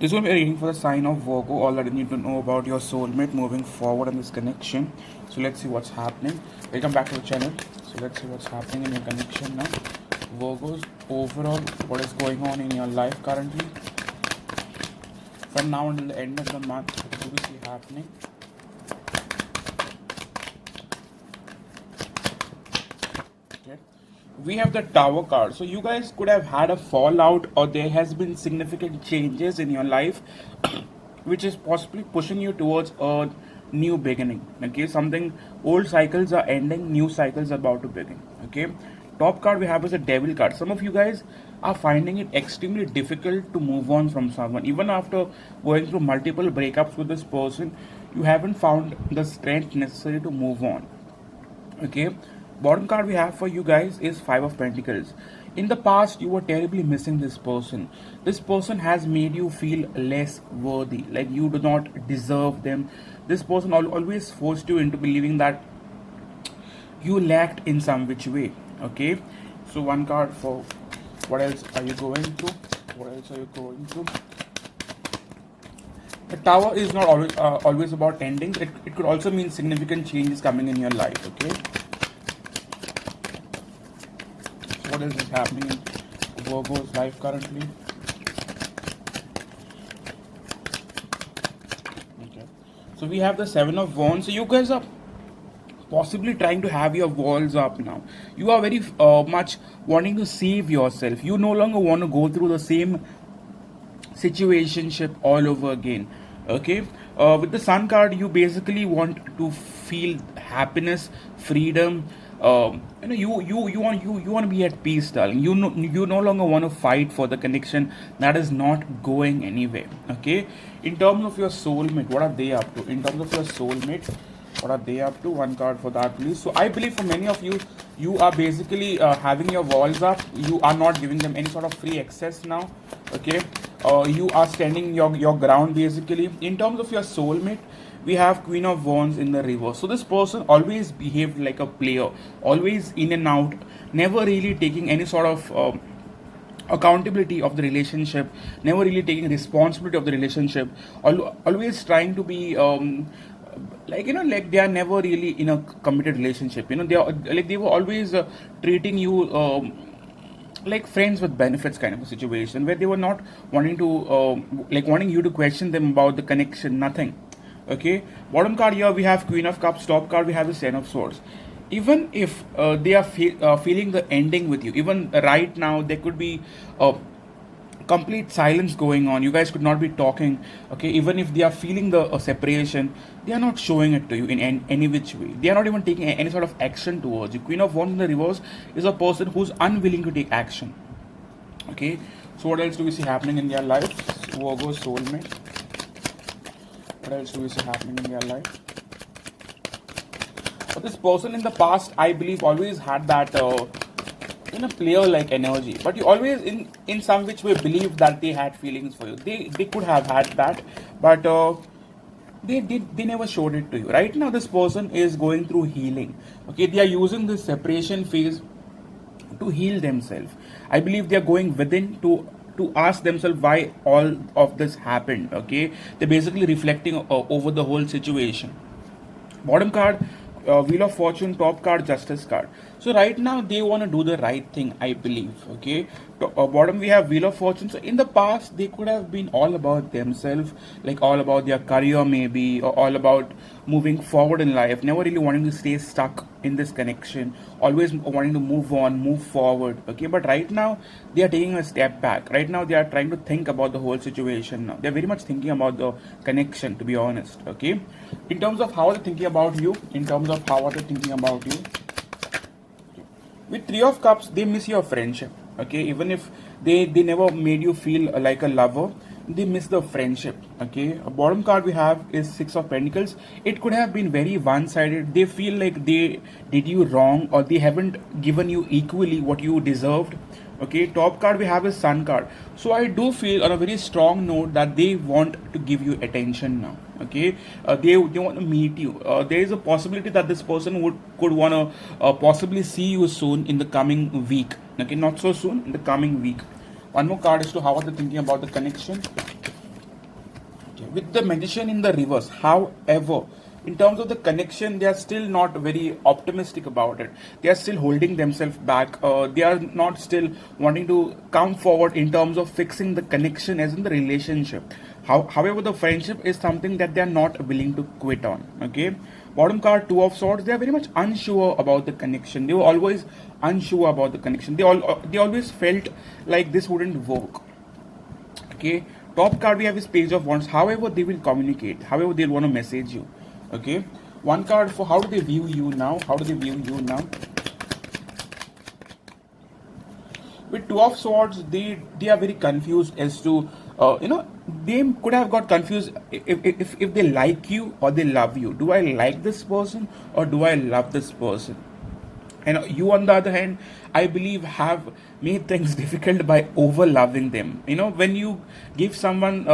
This will be a reading for the sign of Virgo. All that you need to know about your soulmate moving forward in this connection. So let's see what's happening. Welcome back to the channel. So let's see what's happening in your connection now. Virgos, overall, what is going on in your life currently? From now until the end of the month, what do we see happening? Okay. We have the Tower card. So you guys could have had a fallout, or there has been significant changes in your life which is possibly pushing you towards a new beginning. Okay, something, old cycles are ending, new cycles are about to begin. Okay, top card we have is a Devil card. Some of you guys are finding it extremely difficult to move on from someone. Even after going through multiple breakups with this person, you haven't found the strength necessary to move on. Okay, bottom card we have for you guys is Five of Pentacles. In the past, you were terribly missing this person. This person has made you feel less worthy, like you do not deserve them. This person always forced you into believing that you lacked in some which way. Okay, so one card for what else are you going through? What else are you going through? The Tower is not always about endings. It could also mean significant changes coming in your life. Okay, so what else is happening in Virgo's life currently? Okay, so we have the Seven of Wands. So you guys are possibly trying to have your walls up now. You are very much wanting to save yourself. You no longer want to go through the same situationship all over again. Okay, with the Sun card, you basically want to feel happiness, freedom. You want to be at peace, darling. You no longer want to fight for the connection that is not going anywhere. Okay, in terms of your soulmate, what are they up to? In terms of your soulmate, what are they up to? One card for that, please. So I believe for many of you, you are basically having your walls up. You are not giving them any sort of free access now. Okay, you are standing your ground basically. In terms of your soulmate, we have Queen of Wands in the reverse. So this person always behaved like a player, always in and out, never really taking any sort of accountability of the relationship, never really taking responsibility of the relationship, always trying to be like they are never really in a committed relationship. They are like they were always treating you like friends with benefits kind of a situation, where they were not wanting to wanting you to question them about the connection, nothing. Okay, bottom card here we have Queen of Cups, top card we have the Ten of Swords. Even if they are feeling the ending with you, even right now there could be complete silence going on. You guys could not be talking. Okay, even if they are feeling the separation, they are not showing it to you in any which way. They are not even taking any sort of action towards you. Queen of Wands in the reverse is a person who's unwilling to take action. Okay, so what else do we see happening in their life? Virgo soulmate. What else do we see happening in their life? But this person in the past, I believe, always had that in a player like energy, but you always in some which way believe that they had feelings for you. They could have had that, but they never showed it to you. Right now this person is going through healing. Okay, they are using this separation phase to heal themselves. I believe they are going within to ask themselves why all of this happened. Okay, they're basically reflecting over the whole situation. Bottom card, Wheel of Fortune, top card, Justice card. So right now they want to do the right thing, I believe. Okay, bottom we have Wheel of Fortune. So in the past they could have been all about themselves, like all about their career maybe, or all about moving forward in life, never really wanting to stay stuck in this connection, always wanting to move on, move forward. Okay, but right now they are taking a step back. Right now they are trying to think about the whole situation. Now they're very much thinking about the connection, to be honest. Okay, in terms of how they're thinking about you, in terms of how are they thinking about you, with Three of Cups, they miss your friendship. Okay, even if they never made you feel like a lover, they miss the friendship. Okay, a bottom card we have is Six of Pentacles. It could have been very one-sided. They feel like they did you wrong, or they haven't given you equally what you deserved. Okay, top card we have is Sun card. So I do feel on a very strong note that they want to give you attention now. Okay, they want to meet you. There is a possibility that this person could want to possibly see you soon in the coming week. Okay, not so soon, in the coming week. One more card as to how are they thinking about the connection. Okay. With the magician in the reverse, however, in terms of the connection, they are still not very optimistic about it. They are still holding themselves back. They are not still wanting to come forward in terms of fixing the connection as in the relationship. However, the friendship is something that they are not willing to quit on. Okay. Bottom card, two of swords. They are very much unsure about the connection. They were always unsure about the connection. They always felt like this wouldn't work. Okay, top card we have is page of wands. However, they will communicate, however they'll want to message you. Okay, one card for how do they view you now, how do they view you now. With two of swords, they are very confused as to they could have got confused if they like you or they love you. Do I like this person or do I love this person? And you, on the other hand, I believe have made things difficult by over loving them. When you give someone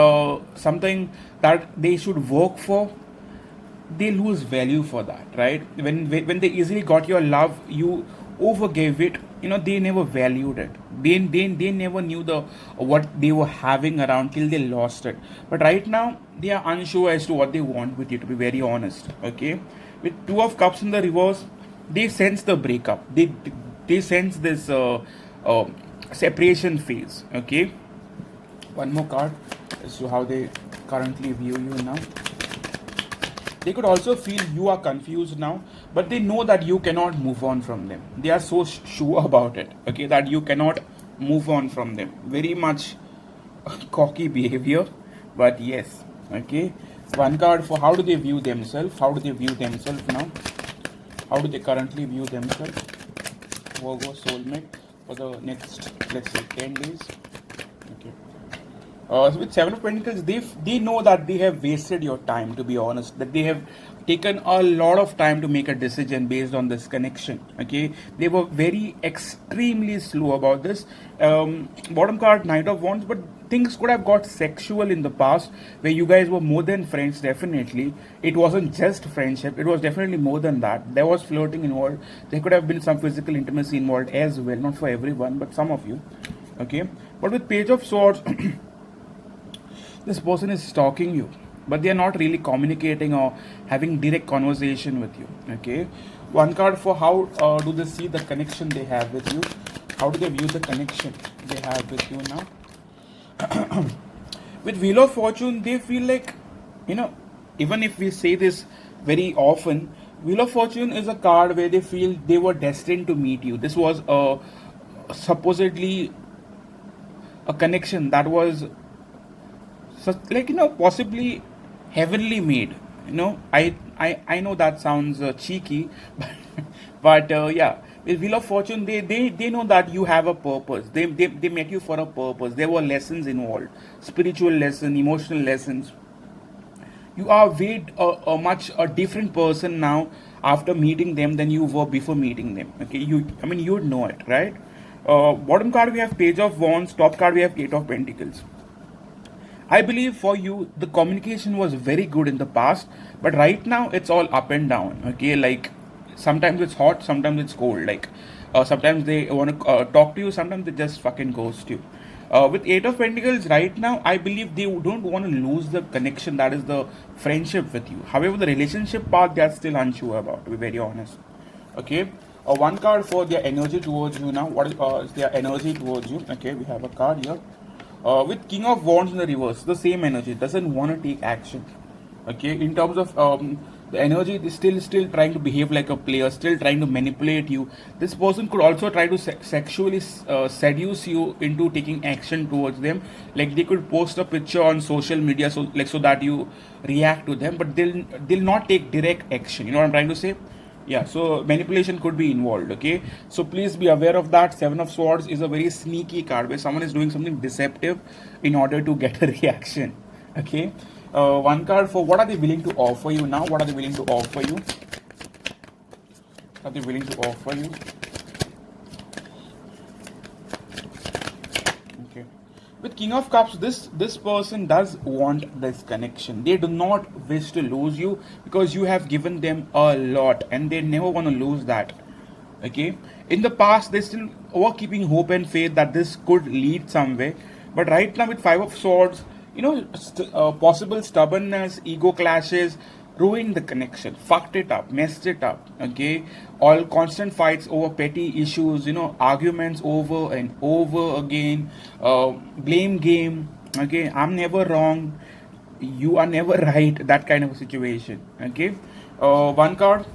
something that they should work for, they lose value for that, right? When they easily got your love, you overgave it. They never valued it. They never knew the what they were having around till they lost it. But right now, they are unsure as to what they want with you. To be very honest, okay. With two of cups in the reverse, they sense the breakup. They sense this separation phase. Okay. One more card as to how they currently view you now. They could also feel you are confused now, but they know that you cannot move on from them. They are so sure about it, okay, that you cannot move on from them. Very much cocky behavior, but yes, okay. One card for how do they view themselves? How do they view themselves now? How do they currently view themselves? Virgo soulmate for the next, let's say, 10 days. Okay. So with Seven of Pentacles, they know that they have wasted your time, to be honest, that they have taken a lot of time to make a decision based on this connection. Okay, they were very extremely slow about this. Bottom card, Knight of Wands, but things could have got sexual in the past where you guys were more than friends. Definitely, it wasn't just friendship, it was definitely more than that. There was flirting involved, there could have been some physical intimacy involved as well, not for everyone but some of you. Okay, but with Page of Swords, this person is stalking you, but they are not really communicating or having direct conversation with you. Okay, one card for how do they see the connection they have with you. How do they view the connection they have with you now? With Wheel of Fortune, they feel like, even if we say this very often, Wheel of Fortune is a card where they feel they were destined to meet you. This was supposedly a connection that was possibly heavenly made. I know that sounds cheeky, but yeah, with Wheel of Fortune, they know that you have a purpose. They met you for a purpose. There were lessons involved, spiritual lessons, emotional lessons. You are a much different person now after meeting them than you were before meeting them. Okay, you'd know it, right? Bottom card we have Page of Wands. Top card we have Eight of Pentacles. I believe for you, the communication was very good in the past, but right now it's all up and down. Okay, like sometimes it's hot, sometimes it's cold. Like sometimes they want to talk to you, sometimes they just fucking ghost you. With Eight of Pentacles, right now, I believe they don't want to lose the connection that is the friendship with you. However, the relationship part they are still unsure about, to be very honest. Okay, one card for their energy towards you now. What is their energy towards you? Okay, we have a card here. With King of Wands in the reverse, the same energy doesn't want to take action. Okay, in terms of the energy, is still trying to behave like a player, still trying to manipulate you. This person could also try to sexually seduce you into taking action towards them. Like they could post a picture on social media, so that you react to them, but they'll not take direct action. You know what I'm trying to say? Yeah, so manipulation could be involved. Okay, so please be aware of that. Seven of Swords is a very sneaky card where someone is doing something deceptive in order to get a reaction. Okay, one card for what are they willing to offer you now? What are they willing to offer you? Are they willing to offer you? Okay, with King of Cups, this person does want this connection. They do not wish to lose you because you have given them a lot and they never want to lose that. Okay, in the past they still were keeping hope and faith that this could lead somewhere, but right now with Five of Swords, Possible stubbornness, ego clashes, ruined the connection, fucked it up, messed it up. Okay, all constant fights over petty issues, arguments over and over again, blame game. Okay, I'm never wrong, you are never right. That kind of a situation. Okay, one card.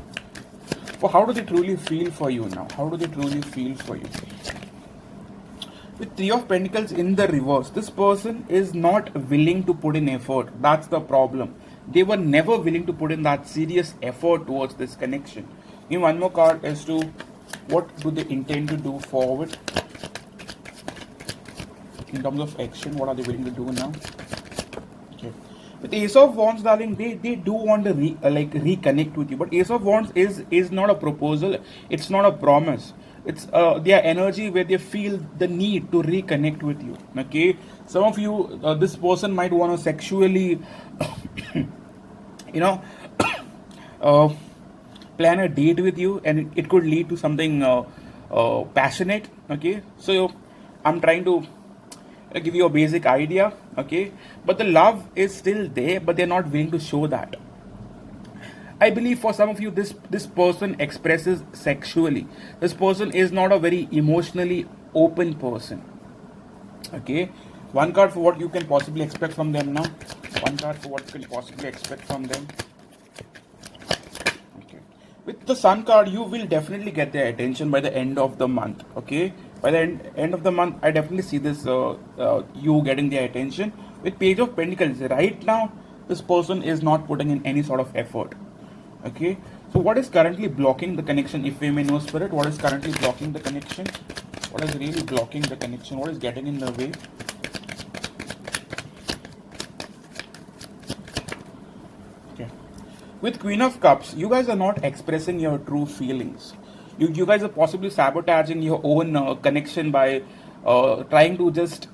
For how do they truly feel for you now? How do they truly feel for you? With Three of Pentacles in the reverse, this person is not willing to put in effort. That's the problem. They were never willing to put in that serious effort towards this connection. Give one more card as to what do they intend to do forward in terms of action. What are they willing to do now? Okay. With Ace of Wands, darling, they do want to reconnect with you, but Ace of Wands is not a proposal. It's not a promise. It's their energy where they feel the need to reconnect with you. Okay, some of you, this person might want to sexually, uh, plan a date with you, and it could lead to something passionate. Okay, so I'm trying to give you a basic idea. Okay, but the love is still there, but they're not willing to show that. I believe for some of you, this person expresses sexually. This person is not a very emotionally open person. Okay, one card for what you can possibly expect from them now. One card for what you can possibly expect from them. Okay, with the Sun card, you will definitely get their attention by the end of the month. Okay, by the end of the month, I definitely see this you getting their attention. With Page of Pentacles, right now, this person is not putting in any sort of effort. Okay, so what is currently blocking the connection, if we may know, Spirit? What is currently blocking the connection? What is really blocking the connection? What is getting in the way? Okay, with Queen of Cups, you guys are not expressing your true feelings. You guys are possibly sabotaging your own connection by trying to just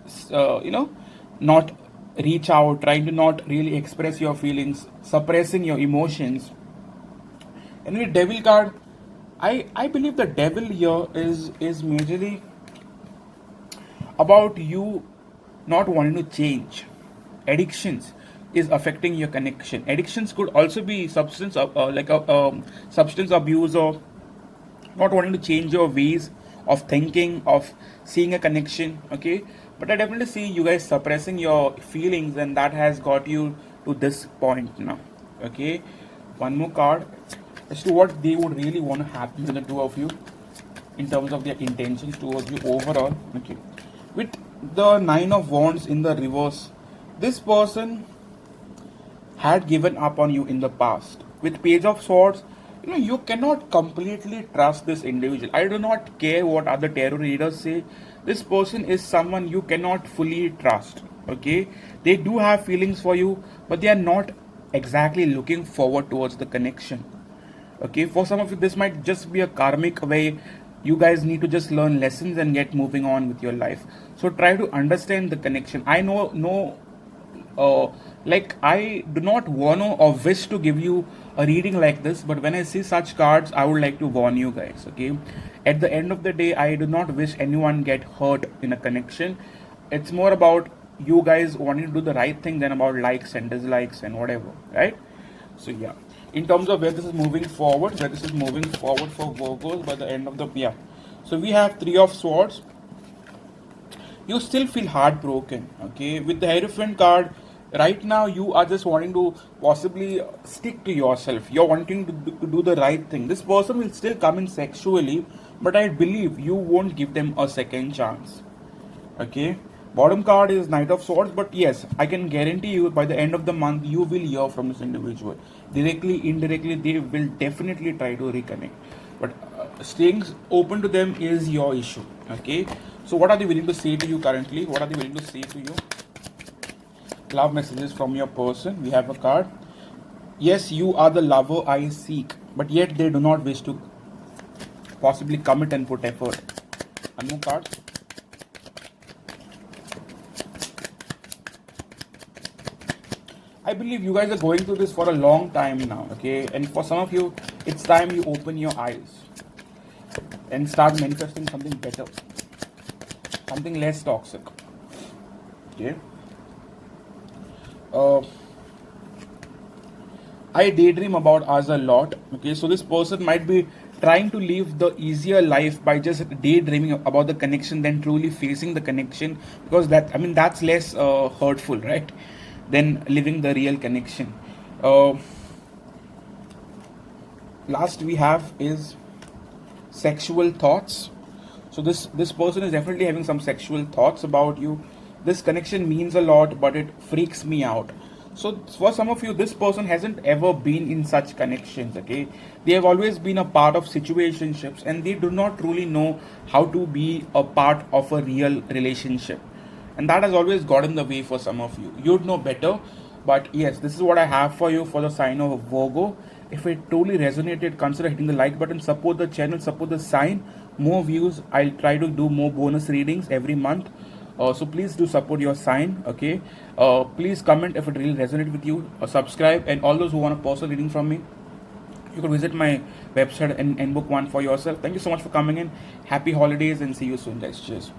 not reach out, trying to not really express your feelings, suppressing your emotions. And with Devil card, I believe the Devil here is majorly about you not wanting to change. Addictions is affecting your connection. Addictions could also be substance substance abuse, or not wanting to change your ways of thinking, of seeing a connection. Okay, but I definitely see you guys suppressing your feelings, and that has got you to this point now. Okay, one more card as to what they would really want to happen with the two of you in terms of their intentions towards you overall. Okay, with the Nine of Wands in the reverse, this person had given up on you in the past. With Page of Swords, you cannot completely trust this individual. I do not care what other tarot readers say. This person is someone you cannot fully trust. Okay, they do have feelings for you, but they are not exactly looking forward towards the connection. Okay, for some of you, this might just be a karmic way. You guys need to just learn lessons and get moving on with your life. So try to understand the connection. I know I do not want to or wish to give you a reading like this, but when I see such cards, I would like to warn you guys. Okay, at the end of the day, I do not wish anyone get hurt in a connection. It's more about you guys wanting to do the right thing than about likes and dislikes and whatever, right? So yeah, in terms of where this is moving forward, for Virgos by the end of the so we have Three of Swords. You still feel heartbroken. Okay, with the Hierophant card, right now you are just wanting to possibly stick to yourself. You're wanting to do the right thing. This person will still come in sexually, but I believe you won't give them a second chance. Okay, bottom card is Knight of Swords, but yes, I can guarantee you by the end of the month you will hear from this individual. Directly, indirectly, they will definitely try to reconnect, but staying open to them is your issue. Okay, so what are they willing to say to you currently? What are they willing to say to you? Love messages from your person. We have a card. Yes, you are the lover I seek, but yet they do not wish to possibly commit and put effort. One more card. I believe you guys are going through this for a long time now, okay? And for some of you, it's time you open your eyes and start manifesting something better, something less toxic, okay? uh, I daydream about us a lot. Okay, so this person might be trying to live the easier life by just daydreaming about the connection than truly facing the connection, because that, I mean, that's less hurtful, right, than living the real connection. Uh, Last we have is sexual thoughts. So this person is definitely having some sexual thoughts about you. This connection means a lot, but it freaks me out. So for some of you, this person hasn't ever been in such connections. Okay, they have always been a part of situationships, and they do not truly know how to be a part of a real relationship, and that has always got in the way for some of you. You'd know better, but yes, this is what I have for you for the sign of Virgo. If it totally resonated, consider hitting the like button, support the channel, support the sign. More views. I'll try to do more bonus readings every month. So please do support your sign. Okay. Please comment if it really resonated with you. Subscribe, and all those who want a personal reading from me, you could visit my website and book one for yourself. Thank you so much for coming in. Happy holidays and see you soon, guys. Cheers.